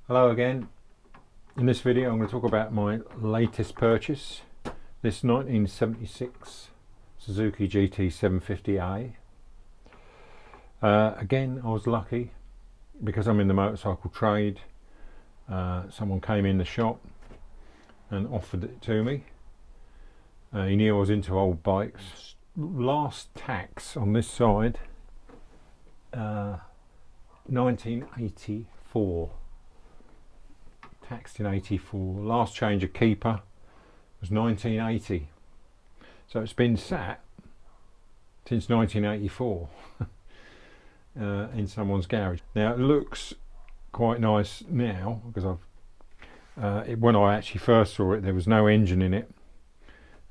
Hello again. In this video I'm going to talk about my latest purchase, this 1976 Suzuki GT750. Again, I was lucky because I'm in the motorcycle trade. Someone came in the shop and offered it to me. He knew I was into old bikes. Last tax on this side, 1984. Taxed in 84. Last change of keeper was 1980. So it's been sat since 1984 in someone's garage. Now it looks quite nice now because when I actually first saw it, there was no engine in it,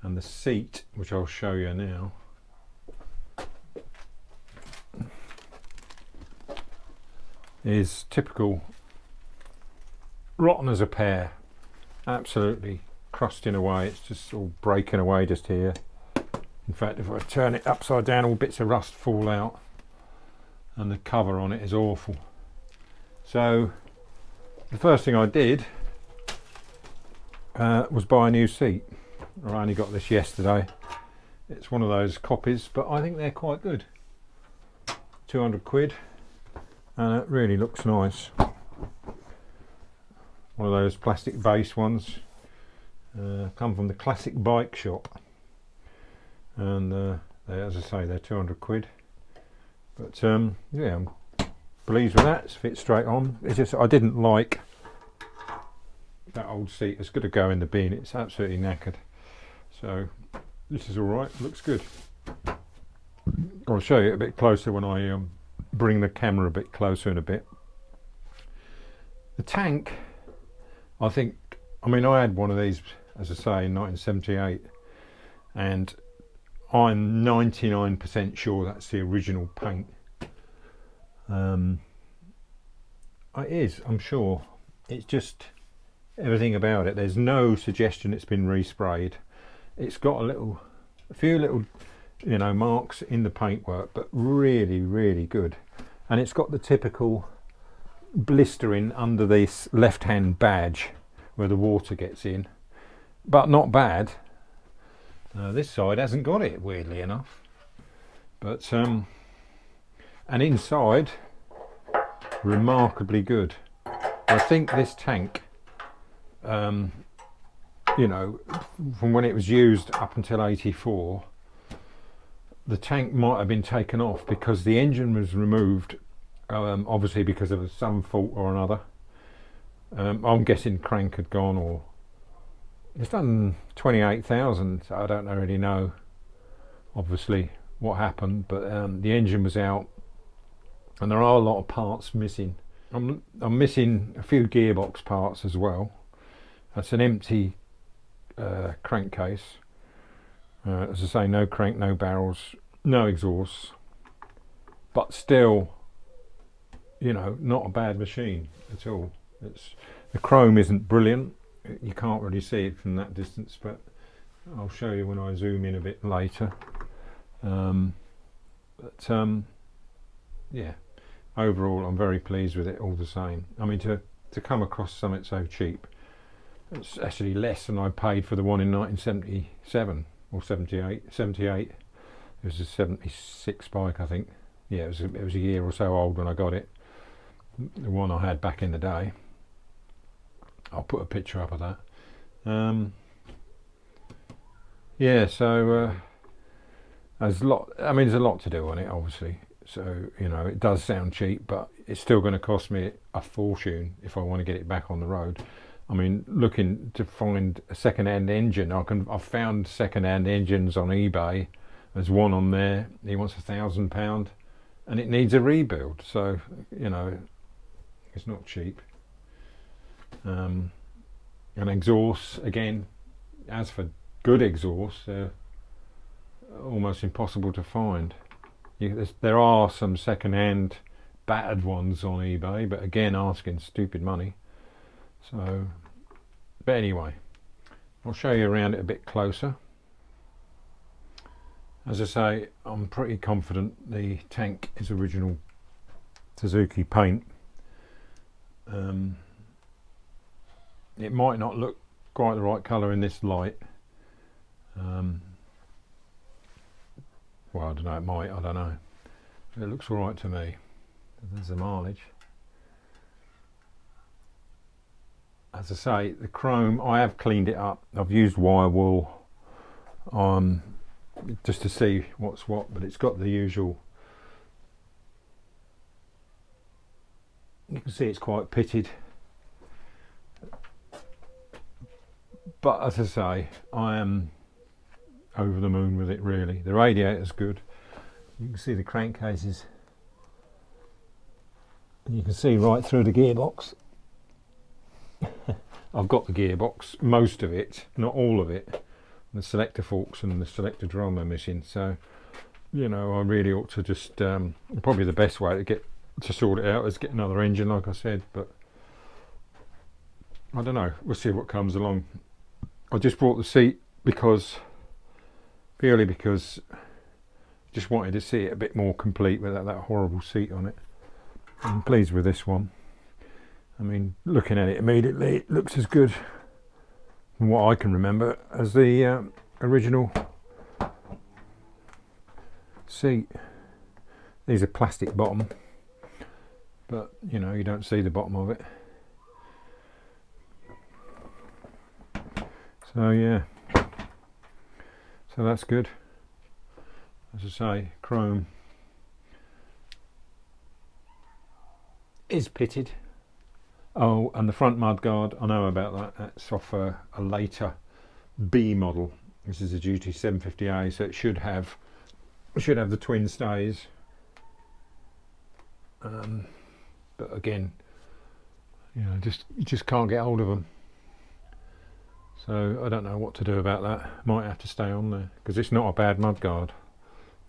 and the seat, which I'll show you now, is typical rotten as a pear, absolutely crusting away. It's just all breaking away just here. In fact, if I turn it upside down, all bits of rust fall out, and the cover on it is awful. So the first thing I did was buy a new seat. I only got this yesterday. It's one of those copies, but I think they're quite good. 200 quid, and it really looks nice. One of those plastic base ones, come from the Classic Bike Shop, and as I say, they're 200 quid. But yeah, I'm pleased with that. It's fit straight on. It's just I didn't like that old seat. It's got to go in the bin. It's absolutely knackered. So this is all right. Looks good. I'll show you a bit closer when I bring the camera a bit closer in a bit. The tank, I mean I had one of these, as I say, in 1978, and I'm 99% sure that's the original paint. It is, I'm sure. It's just everything about it. There's no suggestion it's been resprayed. It's got a few little, marks in the paintwork, but really, really good. And it's got the typical blistering under this left-hand badge where the water gets in, but not bad. This side hasn't got it, weirdly enough, but and inside remarkably good. I think this tank, from when it was used up until 84, the tank might have been taken off because the engine was removed, obviously because of some fault or another. I'm guessing crank had gone, or it's done 28,000, so I don't really know obviously what happened, but the engine was out and there are a lot of parts missing. I'm missing a few gearbox parts as well. That's an empty crankcase. As I say, no crank, no barrels, no exhausts, but still, not a bad machine at all. The chrome isn't brilliant. You can't really see it from that distance, but I'll show you when I zoom in a bit later. Yeah, overall I'm very pleased with it all the same. I mean, to come across something so cheap, it's actually less than I paid for the one in 1977 or 78. It was a 76 bike, I think. Yeah, it was a year or so old when I got it. The one I had back in the day. I'll put a picture up of that. Yeah, so there's a lot to do on it, obviously. So it does sound cheap, but it's still going to cost me a fortune if I want to get it back on the road. I mean, looking to find a second-hand engine, I've found second-hand engines on eBay. There's one on there. He wants £1,000, and it needs a rebuild. So it's not cheap. And exhausts, again, as for good exhausts, they're almost impossible to find. There are some second-hand battered ones on eBay, but again, asking stupid money. So, but anyway, I'll show you around it a bit closer. As I say, I'm pretty confident the tank is original Suzuki paint. it might not look quite the right colour in this light. Well, I don't know, it might, I don't know. It looks alright to me. There's the mileage. As I say, the chrome, I have cleaned it up. I've used wire wool just to see what's what, but it's got the usual. You can see it's quite pitted. But as I say, I am over the moon with it really. The radiator's good. You can see the crankcases. And you can see right through the gearbox. I've got the gearbox, most of it, not all of it. The selector forks and the selector drum are missing, so you know, I really ought to just probably the best way to sort it out is get another engine, like I said, but I don't know, we'll see what comes along. I just brought the seat purely because I just wanted to see it a bit more complete without that horrible seat on it. I'm pleased with this one. I mean, looking at it immediately, it looks as good, from what I can remember, as the original seat. These are plastic bottom, but you know, you don't see the bottom of it. So yeah, so that's good. As I say, chrome is pitted. Oh, and the front mudguard, I know about that. That's off a later B model. This is a GT750A, so it should have the twin stays. But again, you know, you just can't get hold of them. So I don't know what to do about that. Might have to stay on there because it's not a bad mudguard.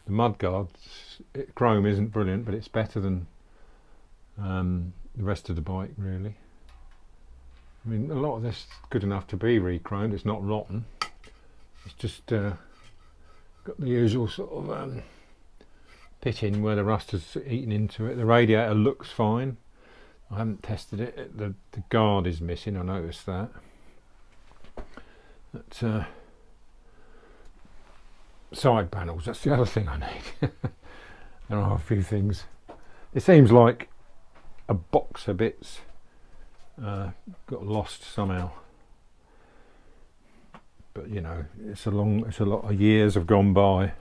The mudguard, chrome isn't brilliant, but it's better than the rest of the bike really. I mean, a lot of this is good enough to be re-chromed. It's not rotten. It's just got the usual sort of pitting where the rust has eaten into it. The radiator looks fine. I haven't tested it. The guard is missing. I noticed that. But, side panels. That's the other thing I need. There are a few things. It seems like a box of bits got lost somehow, but you know, it's a lot of years have gone by,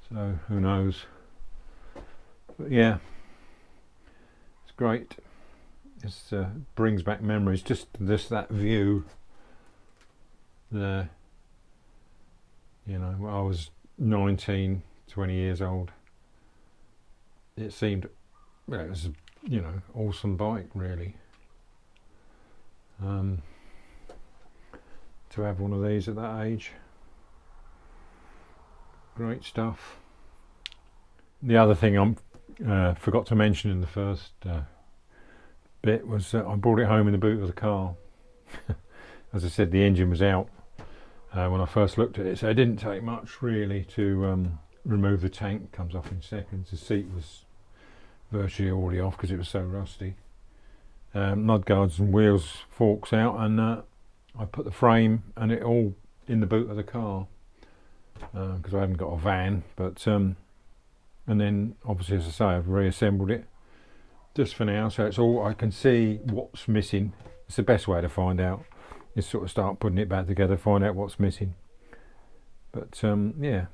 so who knows. But yeah, it's great. It brings back memories, just that view there, you know, when I was 19, 20 years old. It seemed, well, it was, you know, awesome bike really. To have one of these at that age, great stuff. The other thing I forgot to mention in the first bit was that I brought it home in the boot of the car. As I said, the engine was out when I first looked at it, so it didn't take much really to remove the tank. Comes off in seconds. The seat was virtually already off because it was so rusty. Mudguards and wheels forks out, and I put the frame and it all in the boot of the car because I haven't got a van. But and then obviously, as I say, I've reassembled it just for now, so it's all I can see what's missing. It's the best way to find out, is sort of start putting it back together, find out what's missing. But yeah,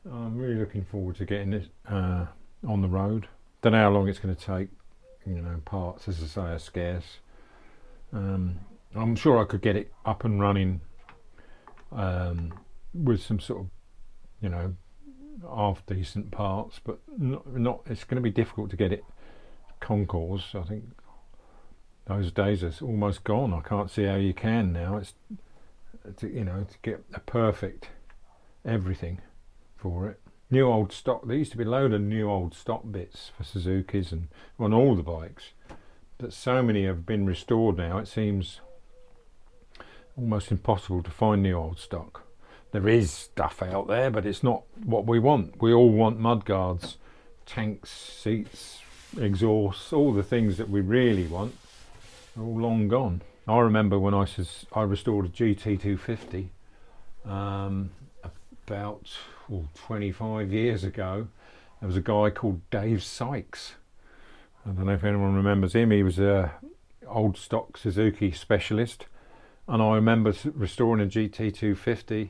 I'm really looking forward to getting this on the road. Don't know how long it's going to take. You know, parts, as I say, are scarce. I'm sure I could get it up and running with some sort of, you know, half decent parts, but not. It's going to be difficult to get it concours. I think those days are almost gone. I can't see how you can now. It's you know, to get a perfect everything for it. New old stock. There used to be a load of new old stock bits for Suzuki's and on all the bikes, but so many have been restored now. It seems almost impossible to find new old stock. There is stuff out there, but it's not what we want. We all want mudguards, tanks, seats, exhausts, all the things that we really want. all long gone. I remember when I restored a GT250 about 25 years ago. There was a guy called Dave Sykes. I don't know if anyone remembers him. He was a old stock Suzuki specialist, and I remember restoring a GT250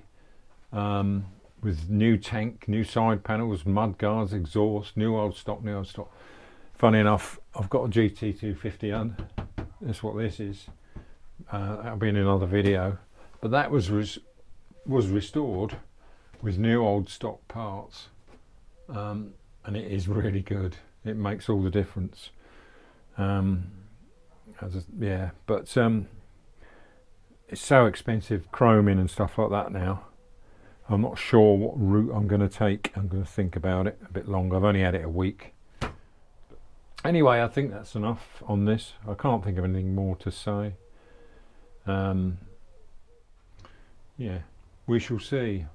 with new tank, new side panels, mud guards, exhaust, new old stock. Funny enough, I've got a GT250 on. That's what this is. That'll be in another video. But that was restored with new old stock parts, and it is really good. It makes all the difference. Yeah, but it's so expensive chroming and stuff like that now. I'm not sure what route I'm going to take. I'm going to think about it a bit longer. I've only had it a week. Anyway, I think that's enough on this. I can't think of anything more to say. Yeah, we shall see.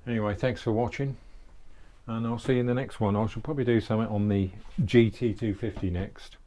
Anyway, thanks for watching, and I'll see you in the next one. I shall probably do something on the GT250 next.